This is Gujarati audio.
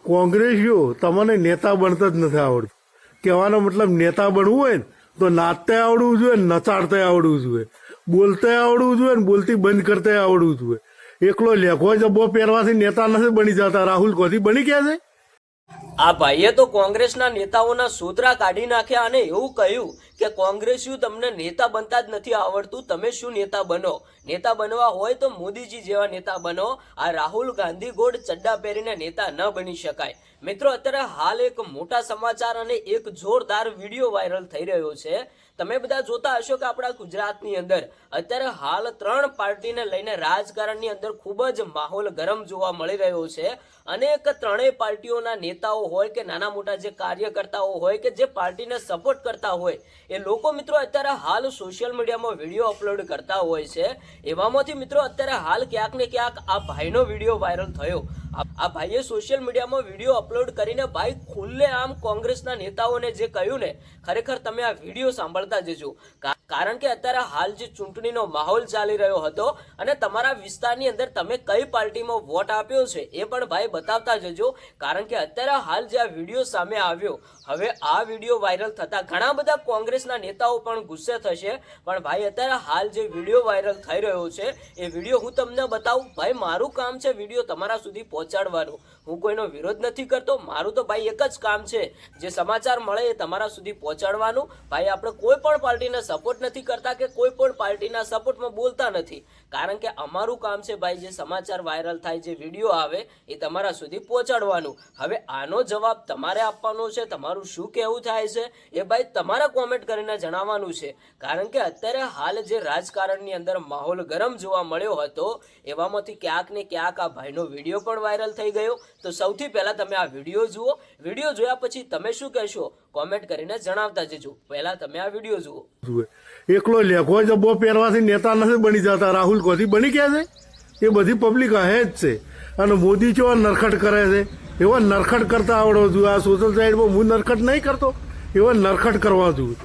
કોંગ્રેસીઓ તમને નેતા બનતા જ નથી આવડતું. કહેવાનો મતલબ નેતા બનવું હોય ને તો નાચતા આવડવું જોઈએ, નચાડતા આવડવું જોઈએ, બોલતા આવડવું જોઈએ ને બોલતી બંધ કરતા આવડવું જોઈએ. એકલો લેખો જબ્બો પહેરવાથી નેતા નથી બની જતા. રાહુલ ગાંધી બની ગયા છે. આ ભાઈએ તો કોંગ્રેસના નેતાઓના સૂત્રા કાઢી નાખ્યા અને એવું કહ્યું કે કોંગ્રેસીઓ તમને નેતા બનતા જ નથી આવડતું, તમે શું નેતા બનો? નેતા બનવા હોય તો મોદીજી જેવા નેતા બનો. આ રાહુલ ગાંધી ગોળ ચડ્ડા પહેરીને નેતા ન બની શકાય. મિત્રો, અત્યારે હાલ એક મોટા સમાચાર અને એક જોરદાર વિડીયો વાયરલ થઈ રહ્યો છે. તમે બધા જોતા હશો કે આપણા ગુજરાતની અંદર અત્યારે હાલ 3 પાર્ટીને લઈને રાજકારણની અંદર ખૂબ જ માહોલ ગરમ જોવા મળી રહ્યો છે. અનેક 3 પાર્ટીઓના નેતાઓ હોય કે નાના મોટા જે કાર્યકર્તાઓ હોય કે જે પાર્ટીને સપોર્ટ કરતા હોય એ લોકો મિત્રો અત્યારે હાલ સોશિયલ મીડિયામાં વિડીયો અપલોડ કરતા હોય છે. એવામાંથી મિત્રો અત્યારે હાલ ક્યાંક ને ક્યાંક આ ભાઈનો વિડીયો વાયરલ થયો. આ ભાઈએ સોશિયલ મીડિયામાં વિડીયો અપલોડ કરીને ભાઈ ખુલ્લે આમ કોંગ્રેસના નેતાઓને જે કહ્યું ને, ખરેખર તમે આ વિડીયો સાંભળતા જજો. કારણ કે અત્યારે હાલ જે ચૂંટણીનો માહોલ ચાલી રહ્યો હતો અને તમારા વિસ્તારની અંદર તમે કઈ પાર્ટીમાં વોટ આપ્યો છે એ પણ ભાઈ બતાવતા જજો. કારણ કે અત્યારે હાલ જે આ વિડીયો સામે આવ્યો, હવે આ વિડીયો વાયરલ થતા ઘણા બધા કોંગ્રેસના નેતાઓ પણ ગુસ્સે થશે. પણ ભાઈ અત્યારે હાલ જે વિડીયો વાયરલ થઈ રહ્યો છે એ વિડીયો હું તમને બતાવું. ભાઈ મારું કામ છે વિડીયો તમારા સુધી પહોંચાડવાનું. હું કોઈનો વિરોધ નથી કરતો. મારું તો ભાઈ એક જ કામ છે, જે સમાચાર મળે એ તમારા સુધી પહોંચાડવાનું. ભાઈ આપણે કોઈ પણ પાર્ટીને સપોર્ટ નથી કરતા કે કોઈ પણ પાર્ટીના સપોર્ટમાં બોલતા નથી. કારણ કે અમારું કામ છે ભાઈ જે સમાચાર વાયરલ થાય, જે વિડીયો આવે એ તમારા સુધી પહોંચાડવાનું. હવે આનો જવાબ તમારે આપવાનો છે. તમારું શું કહેવું થાય છે એ ભાઈ તમારે કોમેન્ટ કરીને જણાવવાનું છે. કારણ કે અત્યારે હાલ જે રાજકારણની અંદર માહોલ ગરમ જોવા મળ્યો હતો એવામાંથી ક્યાંક ને ક્યાંક આ ભાઈનો વિડીયો પણ વાયરલ થઈ ગયો. તો સૌથી પહેલા તમે આ વિડીયો જુઓ. વિડીયો જોયા પછી તમે શું કહેશો કોમેન્ટ કરીને જણાવતા જજો. પહેલા તમે આ વિડીયો જુઓ. એકલો લેખો જબ્બો પહેરવાથી નેતા નથી બની જતા. રાહુલ ગાંધી બની ગયા છે. એ બધી પબ્લિક હે જ છે. અને મોદી કેવા નરખટ કરે છે એવા નરખટ કરતા આવડવો જોઈએ. આ સોશિયલ સાઈડમાં હું નરખટ નહીં કરતો, એવા નરખટ કરવા જોઈએ.